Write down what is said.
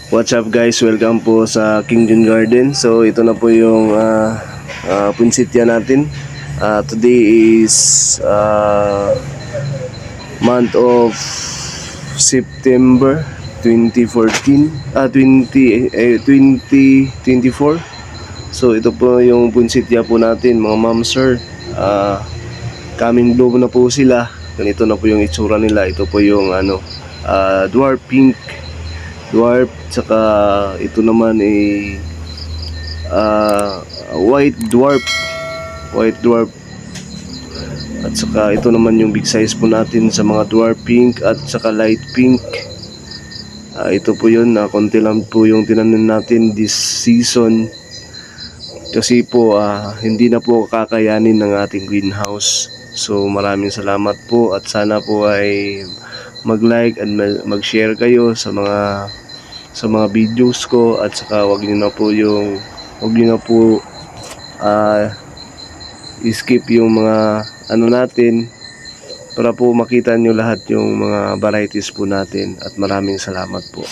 What's up guys? Welcome po sa King Jun Garden. So ito na po yung punsitya natin. Today is month of September 2014 2024. So ito po yung punsitya po natin mga ma'am sir. Coming blow na po sila. Ganito na po yung itsura nila. Ito po yung dwarf pink dwarf, saka ito naman ay white dwarf, at saka ito naman yung big size po natin sa mga dwarf pink at saka light pink. Ito po yun, konti lang po yung tinanim natin this season kasi po hindi na po kakayanin ng ating greenhouse. So maraming salamat po at sana po ay mag-like and mag-share kayo sa mga videos ko, at saka wag niyo na po skip yung mga natin para po makita nyo lahat yung mga varieties po natin, at maraming salamat po.